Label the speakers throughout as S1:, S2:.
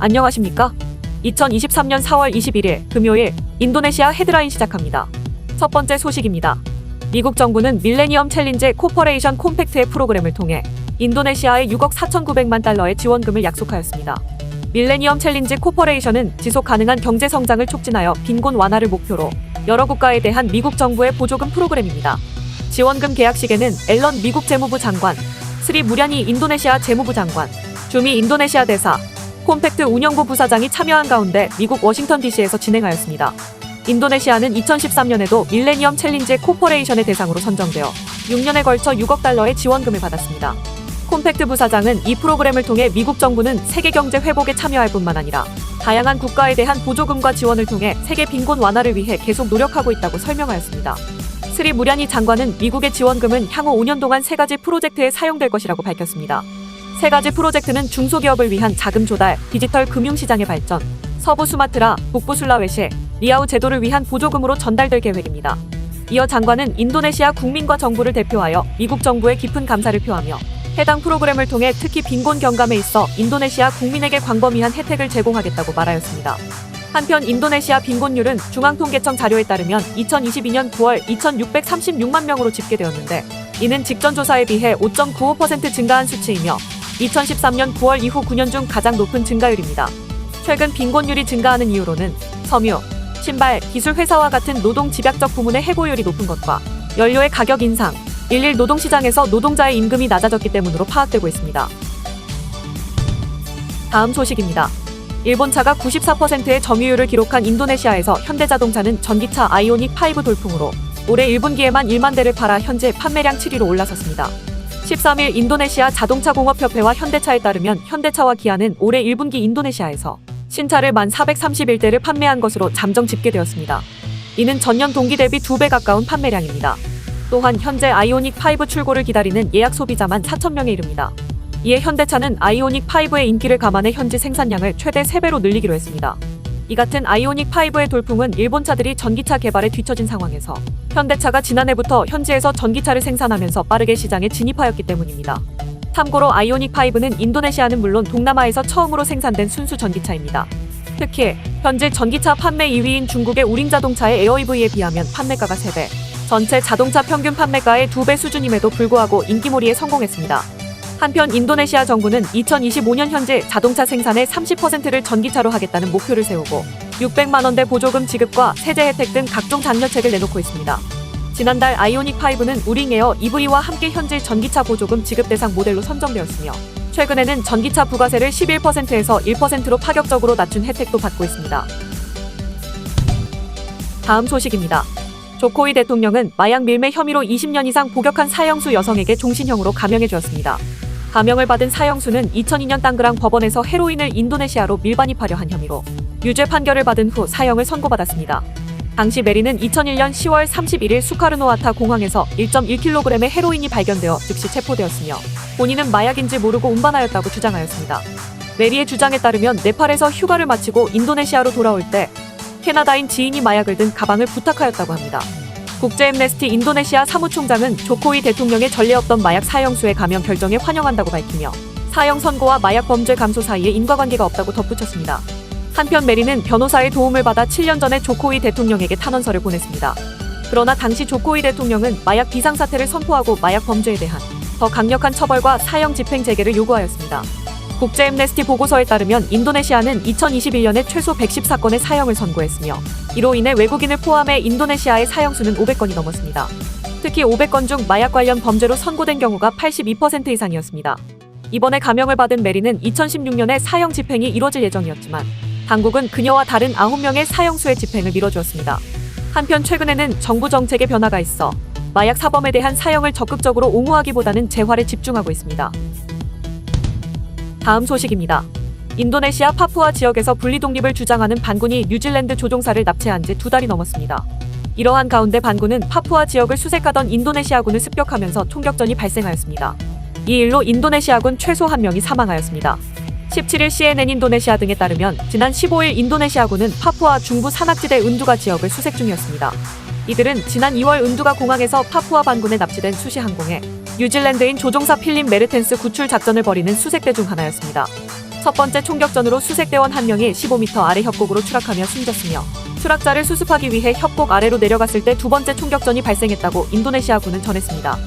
S1: 안녕하십니까? 2023년 4월 21일 금요일 인도네시아 헤드라인 시작합니다. 첫 번째 소식입니다. 미국 정부는 밀레니엄 챌린지 코퍼레이션 콤팩트의 프로그램을 통해 인도네시아에 6억 4,900만 달러의 지원금을 약속하였습니다. 밀레니엄 챌린지 코퍼레이션은 지속 가능한 경제 성장을 촉진하여 빈곤 완화를 목표로 여러 국가에 대한 미국 정부의 보조금 프로그램입니다. 지원금 계약식에는 앨런 미국 재무부 장관, 스리 무랴니 인도네시아 재무부 장관, 주미 인도네시아 대사, 콤팩트 운영부 부사장이 참여한 가운데 미국 워싱턴 DC에서 진행하였습니다. 인도네시아는 2013년에도 밀레니엄 챌린지 코퍼레이션의 대상으로 선정되어 6년에 걸쳐 6억 달러의 지원금을 받았습니다. 콤팩트 부사장은 이 프로그램을 통해 미국 정부는 세계 경제 회복에 참여할 뿐만 아니라 다양한 국가에 대한 보조금과 지원을 통해 세계 빈곤 완화를 위해 계속 노력하고 있다고 설명하였습니다. 스리 무랴니 장관은 미국의 지원금은 향후 5년 동안 3가지 프로젝트에 사용될 것이라고 밝혔습니다. 3가지 프로젝트는 중소기업을 위한 자금 조달, 디지털 금융시장의 발전, 서부 수마트라, 북부 술라웨시, 리아우 제도를 위한 보조금으로 전달될 계획입니다. 이어 장관은 인도네시아 국민과 정부를 대표하여 미국 정부에 깊은 감사를 표하며 해당 프로그램을 통해 특히 빈곤 경감에 있어 인도네시아 국민에게 광범위한 혜택을 제공하겠다고 말하였습니다. 한편 인도네시아 빈곤율은 중앙통계청 자료에 따르면 2022년 9월 2,636만 명으로 집계되었는데 이는 직전 조사에 비해 5.95% 증가한 수치이며 2013년 9월 이후 9년 중 가장 높은 증가율입니다. 최근 빈곤율이 증가하는 이유로는 섬유, 신발, 기술 회사와 같은 노동 집약적 부문의 해고율이 높은 것과 연료의 가격 인상, 일일 노동시장에서 노동자의 임금이 낮아졌기 때문으로 파악되고 있습니다. 다음 소식입니다. 일본차가 94%의 점유율을 기록한 인도네시아에서 현대자동차는 전기차 아이오닉5 돌풍으로 올해 1분기에만 1만 대를 팔아 현재 판매량 7위로 올라섰습니다. 13일 인도네시아 자동차공업협회와 현대차에 따르면 현대차와 기아는 올해 1분기 인도네시아에서 신차를 1,431대를 판매한 것으로 잠정 집계되었습니다. 이는 전년 동기 대비 2배 가까운 판매량입니다. 또한 현재 아이오닉5 출고를 기다리는 예약 소비자만 4,000명에 이릅니다. 이에 현대차는 아이오닉5의 인기를 감안해 현지 생산량을 최대 3배로 늘리기로 했습니다. 이 같은 아이오닉5의 돌풍은 일본 차들이 전기차 개발에 뒤처진 상황에서 현대차가 지난해부터 현지에서 전기차를 생산하면서 빠르게 시장에 진입하였기 때문입니다. 참고로 아이오닉5는 인도네시아는 물론 동남아에서 처음으로 생산된 순수 전기차입니다. 특히 현재 전기차 판매 2위인 중국의 우링자동차의 에어이브에 비하면 판매가가 3배, 전체 자동차 평균 판매가의 2배 수준임에도 불구하고 인기몰이에 성공했습니다. 한편 인도네시아 정부는 2025년 현재 자동차 생산의 30%를 전기차로 하겠다는 목표를 세우고 600만 원대 보조금 지급과 세제 혜택 등 각종 장려책을 내놓고 있습니다. 지난달 아이오닉5는 우링에어 EV와 함께 현재 전기차 보조금 지급 대상 모델로 선정되었으며 최근에는 전기차 부가세를 11%에서 1%로 파격적으로 낮춘 혜택도 받고 있습니다. 다음 소식입니다. 조코위 대통령은 마약 밀매 혐의로 20년 이상 복역한 사형수 여성에게 종신형으로 감형해 주었습니다. 감형을 받은 사형수는 2002년 땅그랑 법원에서 헤로인을 인도네시아로 밀반입하려 한 혐의로 유죄 판결을 받은 후 사형을 선고받았습니다. 당시 메리는 2001년 10월 31일 수카르노아타 공항에서 1.1kg의 헤로인이 발견되어 즉시 체포되었으며 본인은 마약인지 모르고 운반하였다고 주장하였습니다. 메리의 주장에 따르면 네팔에서 휴가를 마치고 인도네시아로 돌아올 때 캐나다인 지인이 마약을 든 가방을 부탁하였다고 합니다. 국제앰네스티 인도네시아 사무총장은 조코위 대통령의 전례 없던 마약 사형수의 감형 결정에 환영한다고 밝히며 사형 선고와 마약 범죄 감소 사이에 인과관계가 없다고 덧붙였습니다. 한편 메리는 변호사의 도움을 받아 7년 전에 조코위 대통령에게 탄원서를 보냈습니다. 그러나 당시 조코위 대통령은 마약 비상사태를 선포하고 마약 범죄에 대한 더 강력한 처벌과 사형 집행 재개를 요구하였습니다. 국제앰네스티 보고서에 따르면 인도네시아는 2021년에 최소 114건의 사형을 선고했으며 이로 인해 외국인을 포함해 인도네시아의 사형수는 500건이 넘었습니다. 특히 500건 중 마약 관련 범죄로 선고된 경우가 82% 이상이었습니다. 이번에 감형을 받은 메리는 2016년에 사형 집행이 이뤄질 예정이었지만 당국은 그녀와 다른 9명의 사형수의 집행을 미뤄주었습니다. 한편 최근에는 정부 정책에 변화가 있어 마약 사범에 대한 사형을 적극적으로 옹호하기보다는 재활에 집중하고 있습니다. 다음 소식입니다. 인도네시아 파푸아 지역에서 분리독립을 주장하는 반군이 뉴질랜드 조종사를 납치한 지 2달이 넘었습니다. 이러한 가운데 반군은 파푸아 지역을 수색하던 인도네시아군을 습격하면서 총격전이 발생하였습니다. 이 일로 인도네시아군 최소 1명이 사망하였습니다. 17일 CNN 인도네시아 등에 따르면 지난 15일 인도네시아군은 파푸아 중부 산악지대 은두가 지역을 수색 중이었습니다. 이들은 지난 2월 은두가 공항에서 파푸아 반군에 납치된 수시 항공에 뉴질랜드인 조종사 필립 메르텐스 구출 작전을 벌이는 수색대 중 하나였습니다. 첫 번째 총격전으로 수색대원 한 명이 15m 아래 협곡으로 추락하며 숨졌으며 추락자를 수습하기 위해 협곡 아래로 내려갔을 때 두 번째 총격전이 발생했다고 인도네시아군은 전했습니다.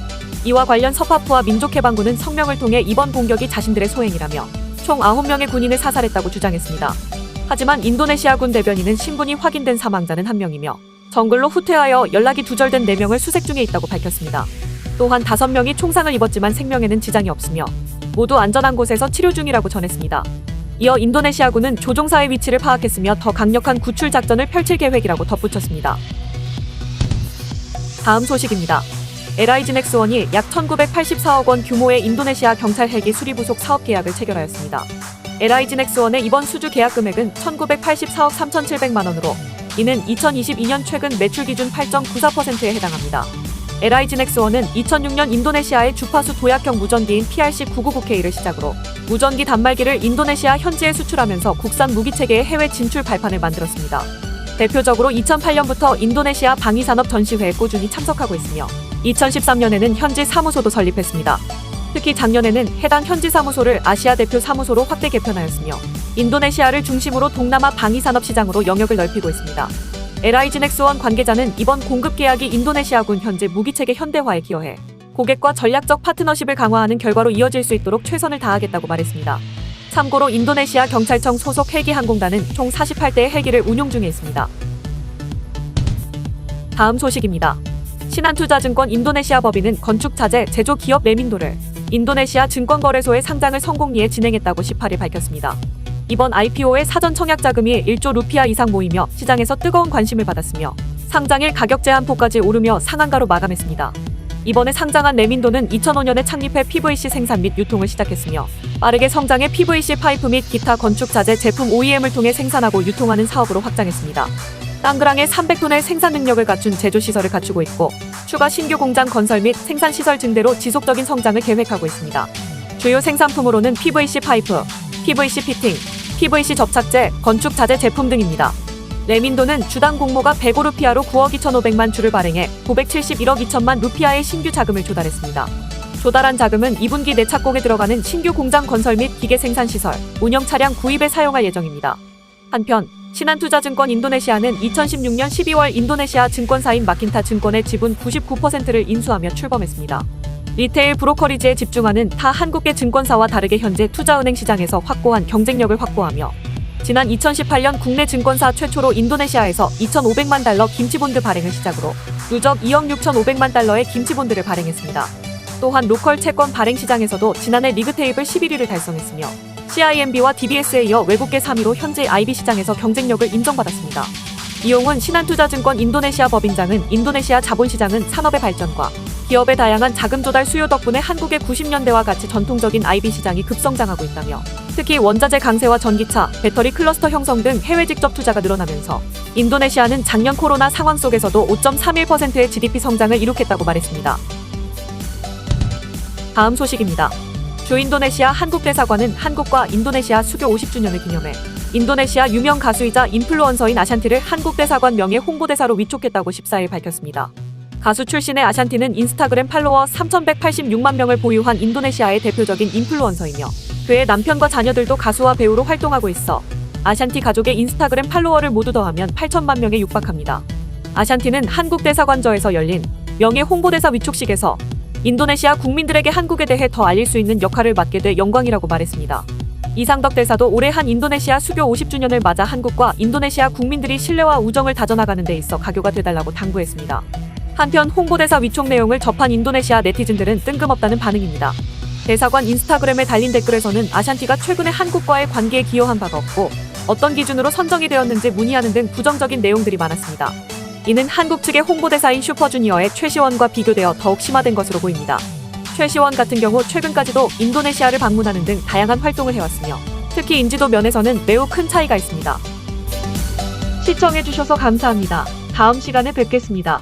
S1: 이와 관련 서파푸아 민족해방군은 성명을 통해 이번 공격이 자신들의 소행이라며 총 9명의 군인을 사살했다고 주장했습니다. 하지만 인도네시아군 대변인은 신분이 확인된 사망자는 1명이며 정글로 후퇴하여 연락이 두절된 4명을 수색 중에 있다고 밝혔습니다. 또한 5명이 총상을 입었지만 생명에는 지장이 없으며 모두 안전한 곳에서 치료 중이라고 전했습니다. 이어 인도네시아군은 조종사의 위치를 파악했으며 더 강력한 구출 작전을 펼칠 계획이라고 덧붙였습니다. 다음 소식입니다. LIG 넥스원이 약 1984억 원 규모의 인도네시아 경찰 헬기 수리부속 사업 계약을 체결하였습니다. LIG 넥스원의 이번 수주 계약 금액은 1984억 3,700만 원으로 이는 2022년 최근 매출 기준 8.94%에 해당합니다. LIG 넥스원은 2006년 인도네시아의 주파수 도약형 무전기인 PRC-999K를 시작으로 무전기 단말기를 인도네시아 현지에 수출하면서 국산 무기체계의 해외 진출 발판을 만들었습니다. 대표적으로 2008년부터 인도네시아 방위산업 전시회에 꾸준히 참석하고 있으며 2013년에는 현지 사무소도 설립했습니다. 특히 작년에는 해당 현지 사무소를 아시아 대표 사무소로 확대 개편하였으며 인도네시아를 중심으로 동남아 방위산업 시장으로 영역을 넓히고 있습니다. LIG 넥스원 관계자는 이번 공급 계약이 인도네시아군 현재 무기체계 현대화에 기여해 고객과 전략적 파트너십을 강화하는 결과로 이어질 수 있도록 최선을 다하겠다고 말했습니다. 참고로 인도네시아 경찰청 소속 헬기 항공단은 총 48대의 헬기를 운용 중에 있습니다. 다음 소식입니다. 신한투자증권 인도네시아 법인은 건축자재 제조 기업 레민도를 인도네시아 증권거래소의 상장을 성공리에 진행했다고 18일 밝혔습니다. 이번 IPO의 사전 청약 자금이 1조 루피아 이상 모이며 시장에서 뜨거운 관심을 받았으며 상장일 가격 제한폭까지 오르며 상한가로 마감했습니다. 이번에 상장한 레민도는 2005년에 창립해 PVC 생산 및 유통을 시작했으며 빠르게 성장해 PVC 파이프 및 기타 건축자재 제품 OEM을 통해 생산하고 유통하는 사업으로 확장했습니다. 땅그랑에 300톤의 생산 능력을 갖춘 제조시설을 갖추고 있고 추가 신규 공장 건설 및 생산시설 증대로 지속적인 성장을 계획하고 있습니다. 주요 생산품으로는 PVC 파이프, PVC 피팅, PVC 접착제, 건축자재 제품 등입니다. 레민도는 주당 공모가 105루피아로 9억 2,500만 주를 발행해 971억 2천만 루피아의 신규 자금을 조달했습니다. 조달한 자금은 2분기 내착공에 들어가는 신규 공장 건설 및 기계 생산시설, 운영 차량 구입에 사용할 예정입니다. 한편 신한투자증권 인도네시아는 2016년 12월 인도네시아 증권사인 마킨타 증권의 지분 99%를 인수하며 출범했습니다. 리테일 브로커리지에 집중하는 타 한국계 증권사와 다르게 현재 투자은행 시장에서 확고한 경쟁력을 확보하며 지난 2018년 국내 증권사 최초로 인도네시아에서 2,500만 달러 김치본드 발행을 시작으로 누적 2억 6,500만 달러의 김치본드를 발행했습니다. 또한 로컬 채권 발행 시장에서도 지난해 리그테이블 11위를 달성했으며 CIMB와 DBS에 이어 외국계 3위로 현재 IB 시장에서 경쟁력을 인정받았습니다. 이용훈 신한투자증권 인도네시아 법인장은 인도네시아 자본시장은 산업의 발전과 기업의 다양한 자금 조달 수요 덕분에 한국의 90년대와 같이 전통적인 IB 시장이 급성장하고 있다며 특히 원자재 강세와 전기차, 배터리 클러스터 형성 등 해외 직접 투자가 늘어나면서 인도네시아는 작년 코로나 상황 속에서도 5.31%의 GDP 성장을 이룩했다고 말했습니다. 다음 소식입니다. 주인도네시아 한국대사관은 한국과 인도네시아 수교 50주년을 기념해 인도네시아 유명 가수이자 인플루언서인 아샨티를 한국대사관 명예 홍보대사로 위촉했다고 14일 밝혔습니다. 가수 출신의 아샨티는 인스타그램 팔로워 3,186만 명을 보유한 인도네시아의 대표적인 인플루언서이며 그의 남편과 자녀들도 가수와 배우로 활동하고 있어 아샨티 가족의 인스타그램 팔로워를 모두 더하면 8천만 명에 육박합니다. 아샨티는 한국대사관저에서 열린 명예 홍보대사 위촉식에서 인도네시아 국민들에게 한국에 대해 더 알릴 수 있는 역할을 맡게 돼 영광이라고 말했습니다. 이상덕 대사도 올해 한 인도네시아 수교 50주년을 맞아 한국과 인도네시아 국민들이 신뢰와 우정을 다져나가는 데 있어 가교가 되달라고 당부했습니다. 한편 홍보대사 위촉 내용을 접한 인도네시아 네티즌들은 뜬금없다는 반응입니다. 대사관 인스타그램에 달린 댓글에서는 아샨티가 최근에 한국과의 관계에 기여한 바가 없고 어떤 기준으로 선정이 되었는지 문의하는 등 부정적인 내용들이 많았습니다. 이는 한국 측의 홍보대사인 슈퍼주니어의 최시원과 비교되어 더욱 심화된 것으로 보입니다. 최시원 같은 경우 최근까지도 인도네시아를 방문하는 등 다양한 활동을 해왔으며 특히 인지도 면에서는 매우 큰 차이가 있습니다. 시청해주셔서 감사합니다. 다음 시간에 뵙겠습니다.